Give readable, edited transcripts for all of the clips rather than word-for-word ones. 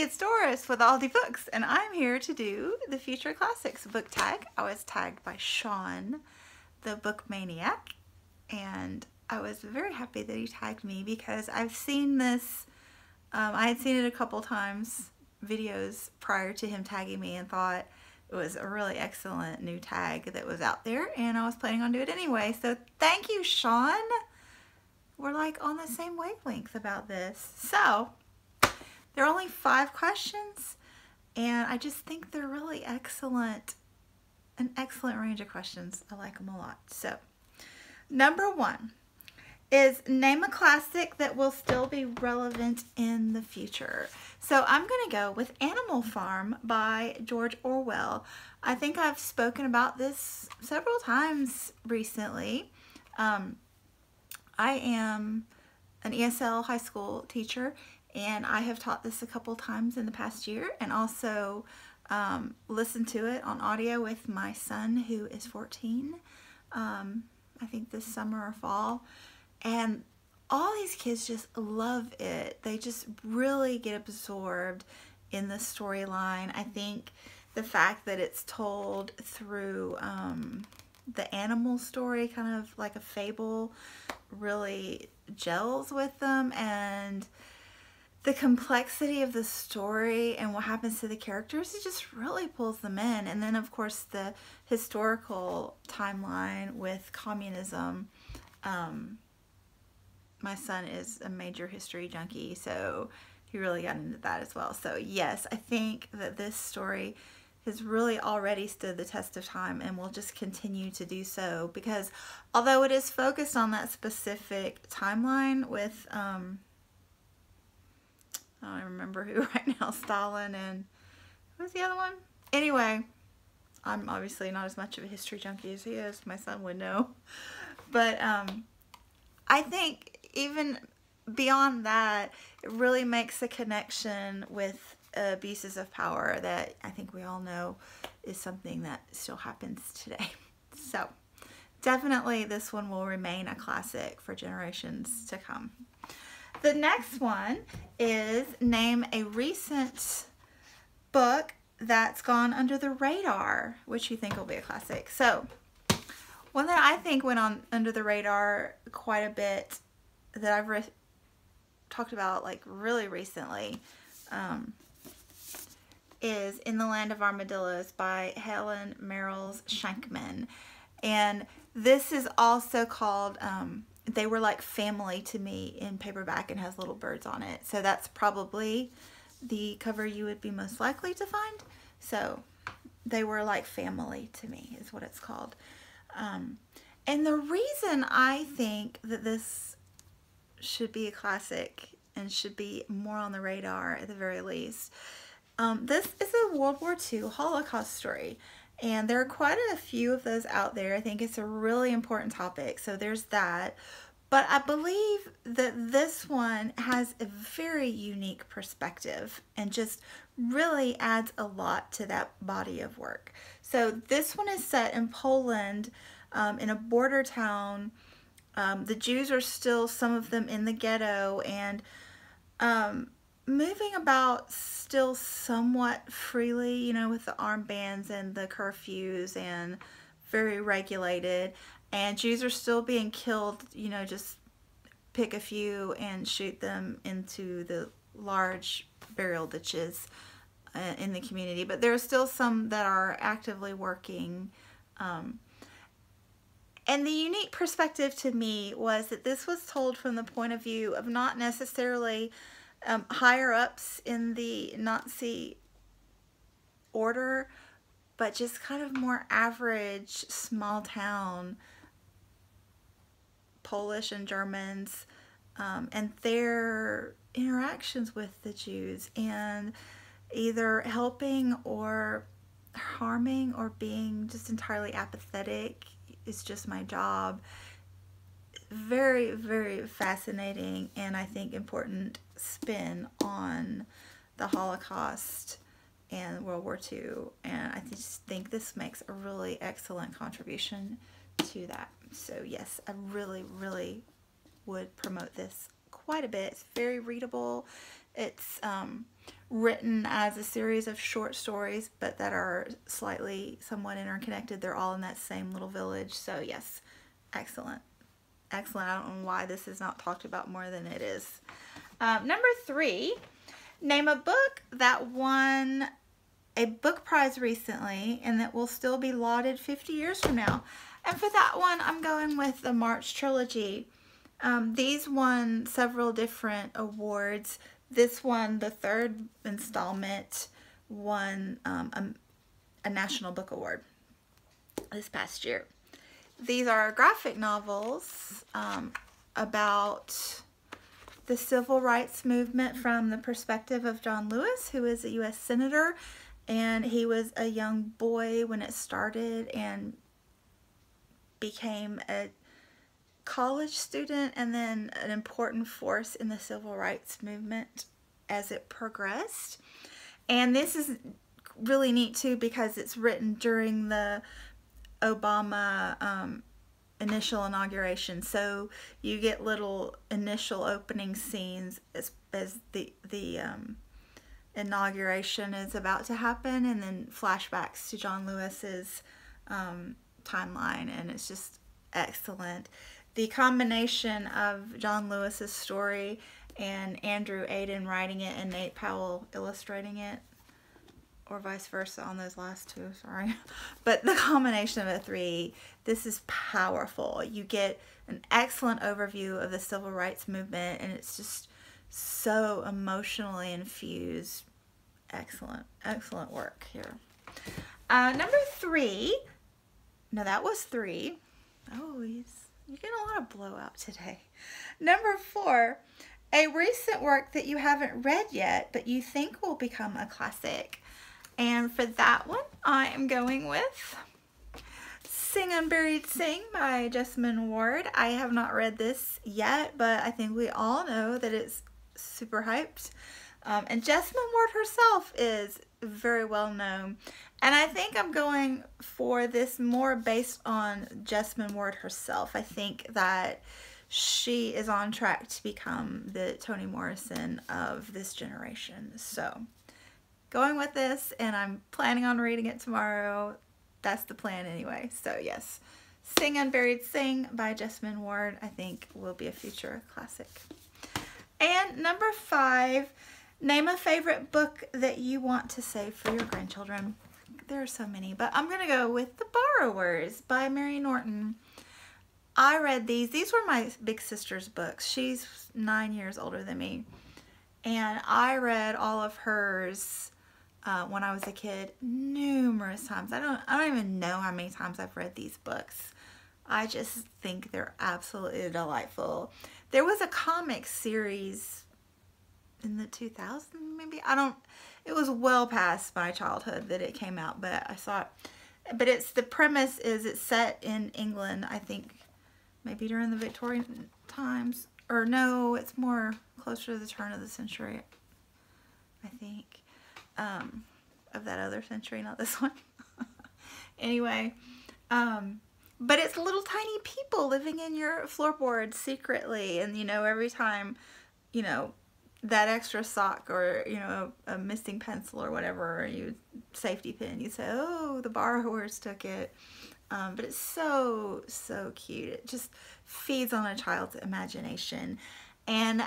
it's Doris with all the books, and I'm here to do the Future Classics book tag. I was tagged by Shawn, the book Maniac, and I was very happy that he tagged me because I've seen this, I had seen it a couple times, videos prior to him tagging me, and thought it was a really excellent new tag that was out there, and I was planning on doing it anyway. So thank you, Shawn. We're like on the same wavelength about this. So there are only 5 questions, and I just think they're really excellent, an excellent range of questions. I like them a lot. So number 1 is name a classic that will still be relevant in the future. So I'm going to go with Animal Farm by George Orwell. I think I've spoken about this several times recently. I am an ESL high school teacher, and I have taught this a couple times in the past year, and also listened to it on audio with my son, who is 14, I think this summer or fall. And all these kids just love it. They just really get absorbed in the storyline. I think the fact that it's told through the animal story, kind of like a fable, really gels with them, and the complexity of the story and what happens to the characters, it just really pulls them in. And then of course the historical timeline with communism. My son is a major history junkie, so he really got into that as well. So yes, I think that this story has really already stood the test of time and will just continue to do so, because although it is focused on that specific timeline with I don't remember who right now, Stalin, and who's the other one? Anyway, I'm obviously not as much of a history junkie as he is. My son would know. But I think even beyond that, it really makes a connection with abuses of power that I think we all know is something that still happens today. So definitely this one will remain a classic for generations to come. The next one is name a recent book that's gone under the radar, which you think will be a classic. So one that I think went on under the radar quite a bit, that I've talked about like really recently, is In the Land of Armadillos by Helen Merrills Shankman. And this is also called They Were Like Family to Me in paperback, and has little birds on it. So that's probably the cover you would be most likely to find. So They Were Like Family to Me is what it's called. And the reason I think that this should be a classic and should be more on the radar at the very least, this is a World War II Holocaust story, and there are quite a few of those out there. I think it's a really important topic, so there's that. But I believe that this one has a very unique perspective and just really adds a lot to that body of work. So this one is set in Poland, in a border town. The Jews are still, some of them, in the ghetto, and moving about still somewhat freely, you know, with the armbands and the curfews, and very regulated. And Jews are still being killed, you know, just pick a few and shoot them into the large burial ditches in the community. But there are still some that are actively working. And the unique perspective to me was that this was told from the point of view of not necessarily higher ups in the Nazi order, but just kind of more average small town Polish and Germans, and their interactions with the Jews, and either helping or harming or being just entirely apathetic. It's just my job. Very, very fascinating, and I think important spin on the Holocaust and World War II, and I just think this makes a really excellent contribution to that. So yes, I really, really would promote this quite a bit. It's very readable. It's written as a series of short stories, but that are slightly somewhat interconnected. They're all in that same little village. So yes, excellent. Excellent. I don't know why this is not talked about more than it is. Number 3, name a book that won a book prize recently and that will still be lauded 50 years from now. And for that one, I'm going with the March Trilogy. These won several different awards. This one, the 3rd installment, won a National Book Award this past year. These are graphic novels about the civil rights movement from the perspective of John Lewis, who is a U.S. Senator, and he was a young boy when it started and became a college student and then an important force in the civil rights movement as it progressed. And this is really neat too because it's written during the Obama initial inauguration, so you get little initial opening scenes as the inauguration is about to happen, and then flashbacks to John Lewis's timeline, and it's just excellent. The combination of John Lewis's story and Andrew Aiden writing it and Nate Powell illustrating it, or vice versa on those last two, sorry. But the combination of the 3, this is powerful. You get an excellent overview of the civil rights movement, and it's just so emotionally infused. Excellent, excellent work here. Number 3, no, that was 3. Oh, you're getting a lot of blowout today. Number 4, a recent work that you haven't read yet, but you think will become a classic. And for that one, I am going with Sing Unburied Sing by Jessamine Ward. I have not read this yet, but I think we all know that it's super hyped. And Jessamine Ward herself is very well known. And I think I'm going for this more based on Jessamine Ward herself. I think that she is on track to become the Toni Morrison of this generation. So going with this, and I'm planning on reading it tomorrow. That's the plan anyway. So yes, Sing Unburied Sing by Jessamine Ward, I think will be a future classic. And number 5, name a favorite book that you want to save for your grandchildren. There are so many, but I'm gonna go with The Borrowers by Mary Norton. I read these. These were my big sister's books. She's 9 years older than me, and I read all of hers when I was a kid numerous times. I don't even know how many times I've read these books. I just think they're absolutely delightful. There was a comic series in the 2000s, maybe. It was well past my childhood that it came out, but I saw it. But the premise is it's set in England, I think maybe during the Victorian times. Or no, it's more closer to the turn of the century, I think. Of that other century, not this one. Anyway, but it's little tiny people living in your floorboards secretly, and every time that extra sock or a missing pencil or whatever, or safety pin, you say, oh, the borrowers took it. But it's so cute. It just feeds on a child's imagination. And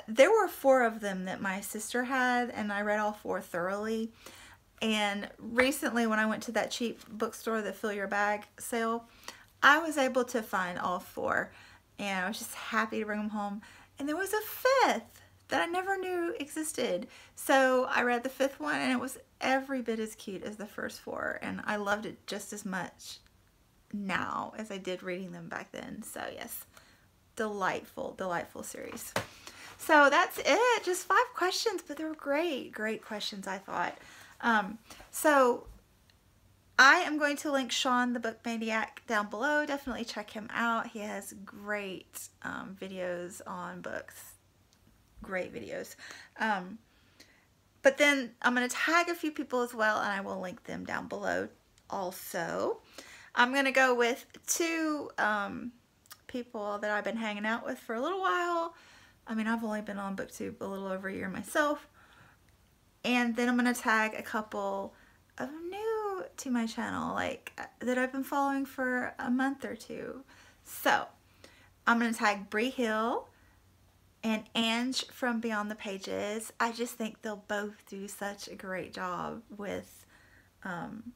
there were 4 of them that my sister had, and I read all 4 thoroughly. And recently when I went to that cheap bookstore, the Fill Your Bag sale, I was able to find all 4, and I was just happy to bring them home. And there was a 5th that I never knew existed. So I read the 5th one, and it was every bit as cute as the first 4, and I loved it just as much now as I did reading them back then. So yes, delightful series. So that's it. Just 5 questions, but they were great questions, I thought. So I am going to link Shawn, the Book Maniac, down below. Definitely check him out. He has great videos on books. Great videos. But then I'm going to tag a few people as well, and I will link them down below also. I'm going to go with 2 people that I've been hanging out with for a little while. I mean, I've only been on BookTube a little over a year myself, And then I'm going to tag a couple of new to my channel, like that I've been following for a month or two. So I'm going to tag Bree Hill and Ange from Beyond the Pages. I just think they'll both do such a great job with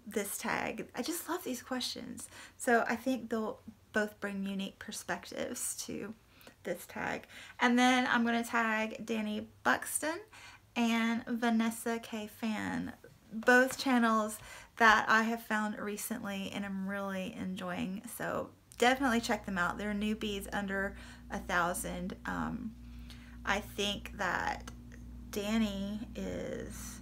this tag. I just love these questions. So I think they'll both bring unique perspectives to this tag. And then I'm going to tag Danni Buxton and Vanessa K Pham, both channels that I have found recently and I'm really enjoying. So definitely check them out. They're newbies under 1,000. I think that Danni is,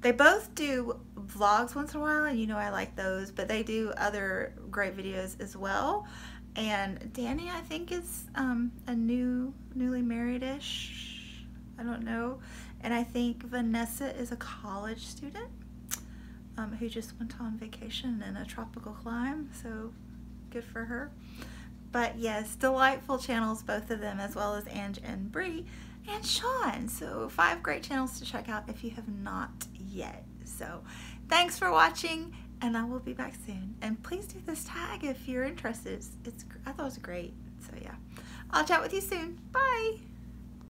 they both do vlogs once in a while, and you know I like those, but they do other great videos as well. And Danni, I think, is a newly married-ish, I don't know. And I think Vanessa is a college student who just went on vacation in a tropical clime, so good for her. But yes, delightful channels, both of them, as well as Ange and Bree and Shawn. So 5 great channels to check out if you have not yet. So thanks for watching, and I will be back soon. And please do this tag if you're interested. I thought it was great. So yeah, I'll chat with you soon. Bye.